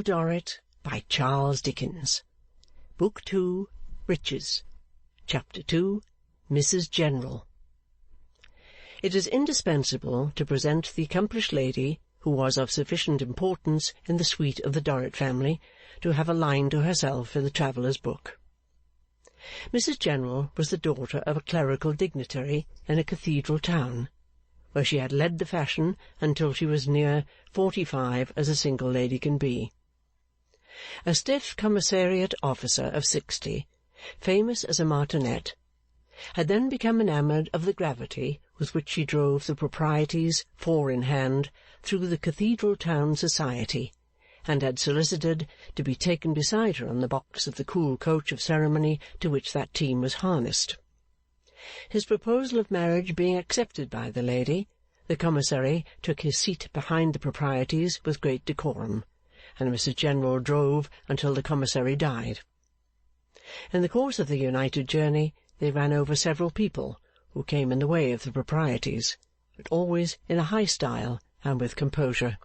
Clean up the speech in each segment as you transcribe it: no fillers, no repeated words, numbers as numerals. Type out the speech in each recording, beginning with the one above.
Dorrit by Charles Dickens. Book 2, Riches. Chapter 2, Mrs. General. It is indispensable to present the accomplished lady who was of sufficient importance in the suite of the Dorrit family to have a line to herself in the Traveller's Book. Mrs. General was the daughter of a clerical dignitary in a cathedral town, where she had led the fashion until she was near 45 as a single lady can be. A stiff commissariat officer of 60, famous as a martinet, had then become enamoured of the gravity with which she drove the proprieties, four in hand, through the cathedral town society, and had solicited to be taken beside her on the box of the cool coach of ceremony to which that team was harnessed. His proposal of marriage being accepted by the lady, the commissary took his seat behind the proprieties with great decorum, and Mrs. General drove until the commissary died. In the course of the united journey they ran over several people who came in the way of the proprieties, but always in a high style and with composure.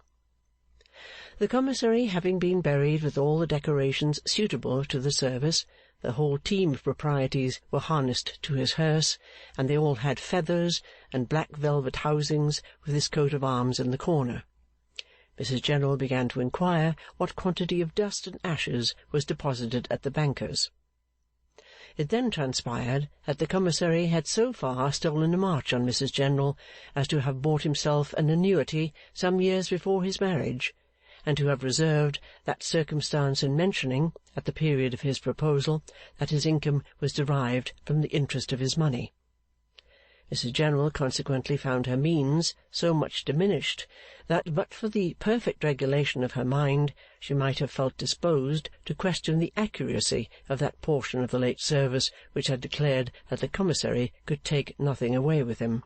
The commissary having been buried with all the decorations suitable to the service, the whole team of proprieties were harnessed to his hearse, and they all had feathers and black velvet housings with his coat of arms in the corner. Mrs. General began to inquire what quantity of dust and ashes was deposited at the banker's. It then transpired that the commissary had so far stolen a march on Mrs. General as to have bought himself an annuity some years before his marriage, and to have reserved that circumstance in mentioning, at the period of his proposal, that his income was derived from the interest of his money. Mrs. General consequently found her means so much diminished that, but for the perfect regulation of her mind, she might have felt disposed to question the accuracy of that portion of the late service which had declared that the commissary could take nothing away with him.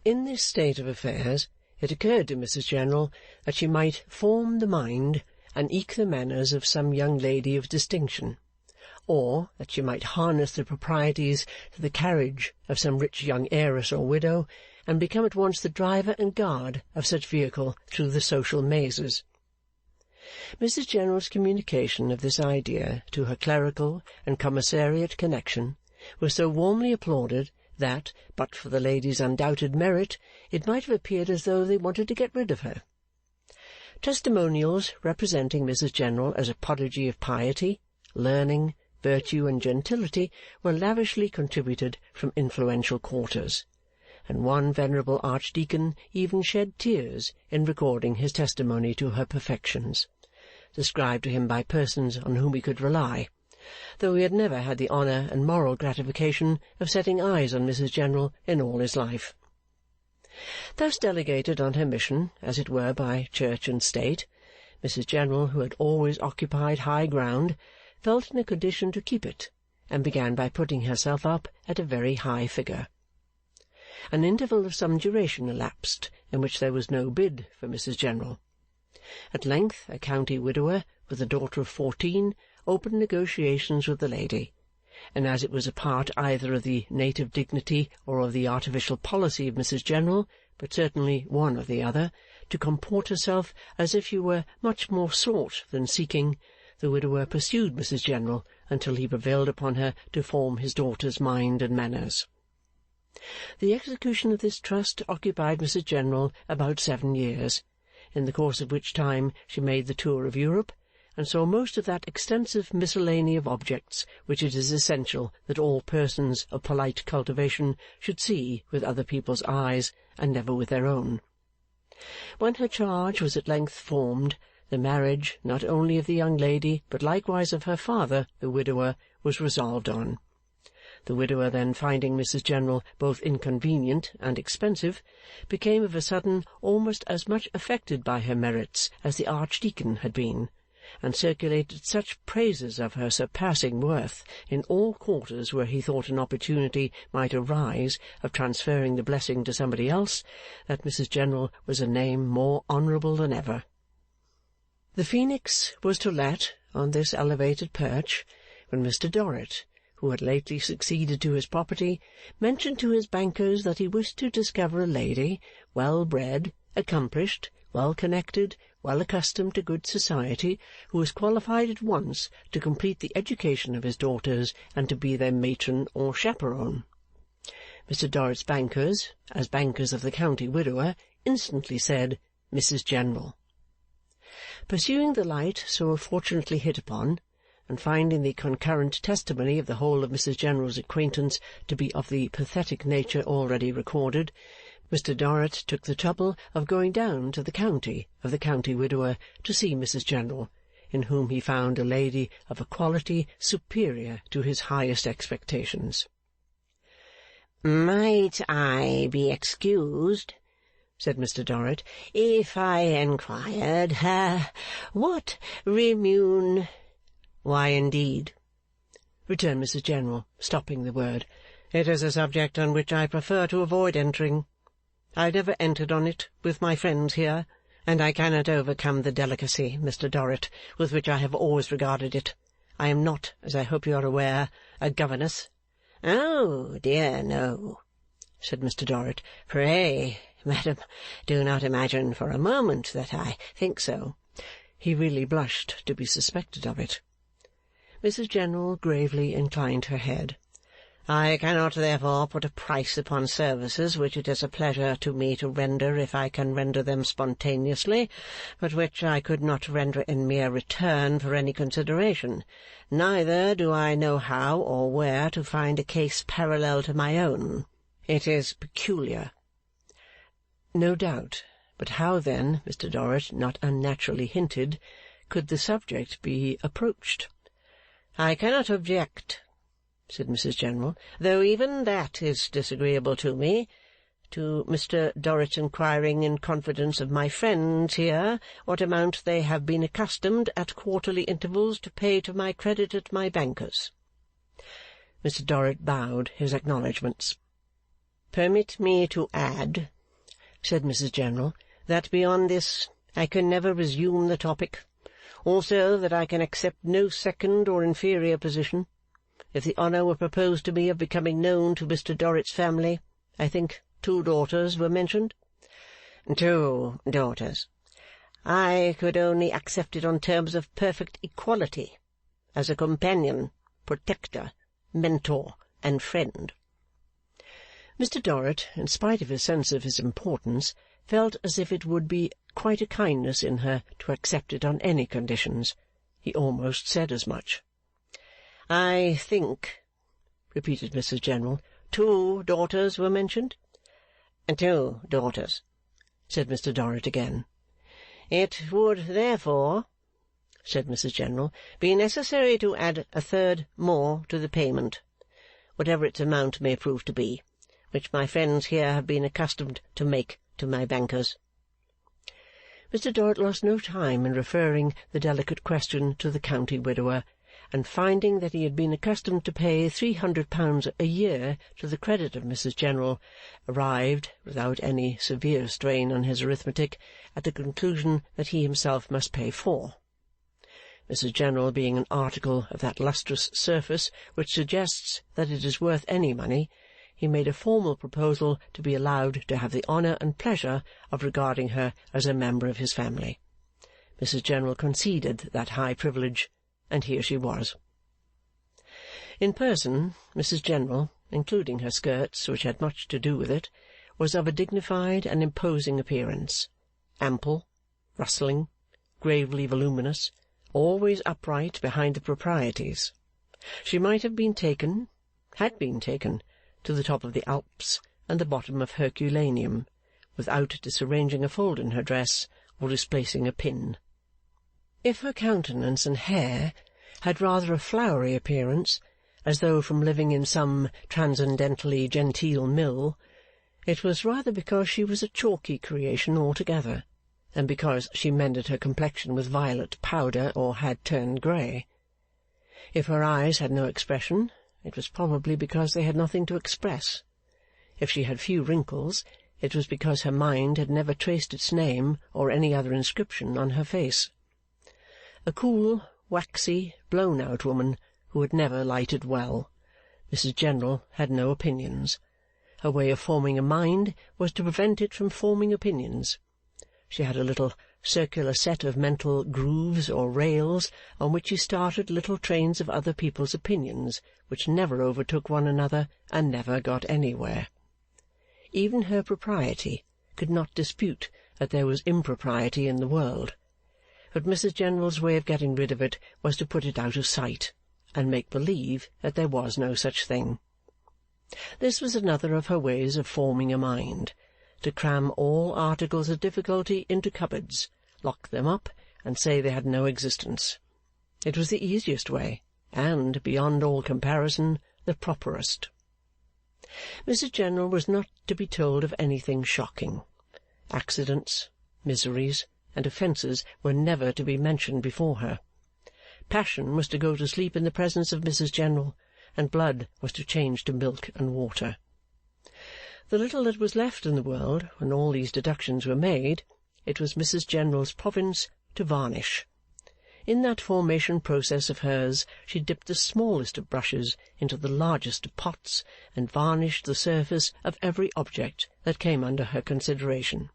In this state of affairs, it occurred to Mrs. General that she might form the mind and eke the manners of some young lady of distinction, or that she might harness the proprieties to the carriage of some rich young heiress or widow, and become at once the driver and guard of such vehicle through the social mazes. Mrs. General's communication of this idea to her clerical and commissariat connection was so warmly applauded that, but for the lady's undoubted merit, it might have appeared as though they wanted to get rid of her. Testimonials representing Mrs. General as a prodigy of piety, learning, virtue, and gentility were lavishly contributed from influential quarters, and one venerable archdeacon even shed tears in recording his testimony to her perfections, described to him by persons on whom he could rely, though he had never had the honour and moral gratification of setting eyes on Mrs. General in all his life. Thus delegated on her mission, as it were, by Church and State, Mrs. General, who had always occupied high ground, felt in a condition to keep it, and began by putting herself up at a very high figure. An interval of some duration elapsed, in which there was no bid for Mrs. General. At length a county widower, with a daughter of 14, opened negotiations with the lady, and as it was a part either of the native dignity or of the artificial policy of Mrs. General, but certainly one or the other, to comport herself as if she were much more sought than seeking, the widower pursued Mrs. General until he prevailed upon her to form his daughter's mind and manners. The execution of this trust occupied Mrs. General about 7 years, in the course of which time she made the tour of Europe, and saw most of that extensive miscellany of objects which it is essential that all persons of polite cultivation should see with other people's eyes and never with their own. When her charge was at length formed, the marriage, not only of the young lady, but likewise of her father, the widower, was resolved on. The widower then, finding Mrs. General both inconvenient and expensive, became of a sudden almost as much affected by her merits as the archdeacon had been, and circulated such praises of her surpassing worth in all quarters where he thought an opportunity might arise of transferring the blessing to somebody else, that Mrs. General was a name more honourable than ever. The Phoenix was to let on this elevated perch, when Mr. Dorrit, who had lately succeeded to his property, mentioned to his bankers that he wished to discover a lady, well bred, accomplished, well connected, well accustomed to good society, who was qualified at once to complete the education of his daughters and to be their matron or chaperon. Mr Dorrit's bankers, as bankers of the county widower, instantly said, Mrs General. Pursuing the light so fortunately hit upon, and finding the concurrent testimony of the whole of Mrs General's acquaintance to be of the pathetic nature already recorded, Mr Dorrit took the trouble of going down to the county of the county widower to see Mrs General, in whom he found a lady of a quality superior to his highest expectations. Might I be excused, said Mr Dorrit, if I inquired, what Why, indeed, returned Mrs General, stopping the word. It is a subject on which I prefer to avoid entering. I have never entered on it with my friends here, and I cannot overcome the delicacy, Mr Dorrit, with which I have always regarded it. I am not, as I hope you are aware, a governess. Oh, dear no, said Mr Dorrit. Pray, madam, do not imagine for a moment that I think so. He really blushed to be suspected of it. Mrs General gravely inclined her head. I cannot therefore put a price upon services which it is a pleasure to me to render if I can render them spontaneously, but which I could not render in mere return for any consideration. Neither do I know how or where to find a case parallel to my own. It is peculiar. No doubt. But how then, Mr Dorrit not unnaturally hinted, could the subject be approached? I cannot object, said Mrs General, though even that is disagreeable to me, to Mr Dorrit inquiring in confidence of my friends here what amount they have been accustomed at quarterly intervals to pay to my credit at my bankers. Mr Dorrit bowed his acknowledgments. Permit me to add, said Mrs General, that beyond this I can never resume the topic. Also that I can accept no second or inferior position. If the honour were proposed to me of becoming known to Mr Dorrit's family, I think 2 daughters were mentioned. 2 daughters. I could only accept it on terms of perfect equality, as a companion, protector, mentor, and friend. Mr Dorrit, in spite of his sense of his importance, felt as if it would be quite a kindness in her to accept it on any conditions. He almost said as much. I think, repeated Mrs General, 2 daughters were mentioned? 2 daughters, said Mr Dorrit again. It would therefore, said Mrs General, be necessary to add a 3rd more to the payment, whatever its amount may prove to be, which my friends here have been accustomed to make to my bankers. Mr Dorrit lost no time in referring the delicate question to the county widower, and finding that he had been accustomed to pay £300 a year to the credit of Mrs General, arrived, without any severe strain on his arithmetic, at the conclusion that he himself must pay 4. Mrs General being an article of that lustrous surface which suggests that it is worth any money, he made a formal proposal to be allowed to have the honour and pleasure of regarding her as a member of his family. Mrs General conceded that high privilege, and here she was. In person, Mrs General, including her skirts, which had much to do with it, was of a dignified and imposing appearance, ample, rustling, gravely voluminous, always upright behind the proprieties. She might have been taken, had been taken, to the top of the Alps and the bottom of Herculaneum, without disarranging a fold in her dress or displacing a pin. If her countenance and hair had rather a flowery appearance, as though from living in some transcendently genteel mill, it was rather because she was a chalky creation altogether, than because she mended her complexion with violet powder or had turned grey. If her eyes had no expression, it was probably because they had nothing to express. If she had few wrinkles, it was because her mind had never traced its name or any other inscription on her face. A cool, waxy, blown-out woman who had never lighted well. Mrs General had no opinions. Her way of forming a mind was to prevent it from forming opinions. She had a little circular set of mental grooves or rails on which he started little trains of other people's opinions, which never overtook one another and never got anywhere. Even her propriety could not dispute that there was impropriety in the world, but Mrs. General's way of getting rid of it was to put it out of sight, and make believe that there was no such thing. This was another of her ways of forming a mind, to cram all articles of difficulty into cupboards, lock them up, and say they had no existence. It was the easiest way, and, beyond all comparison, the properest. Mrs. General was not to be told of anything shocking. Accidents, miseries, and offences were never to be mentioned before her. Passion was to go to sleep in the presence of Mrs. General, and blood was to change to milk and water. The little that was left in the world, when all these deductions were made, it was Mrs. General's province to varnish. In that formation process of hers she dipped the smallest of brushes into the largest of pots, and varnished the surface of every object that came under her consideration.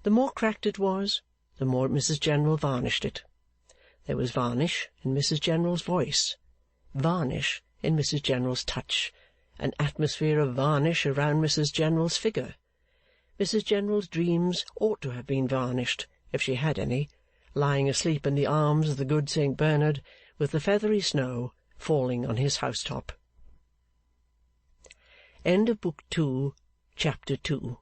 The more cracked it was, the more Mrs. General varnished it. There was varnish in Mrs. General's voice, varnish in Mrs. General's touch, an atmosphere of varnish around Mrs. General's figure. Mrs. General's dreams ought to have been varnished, if she had any, lying asleep in the arms of the good St. Bernard, with the feathery snow falling on his housetop. End of Book 2, Chapter 2.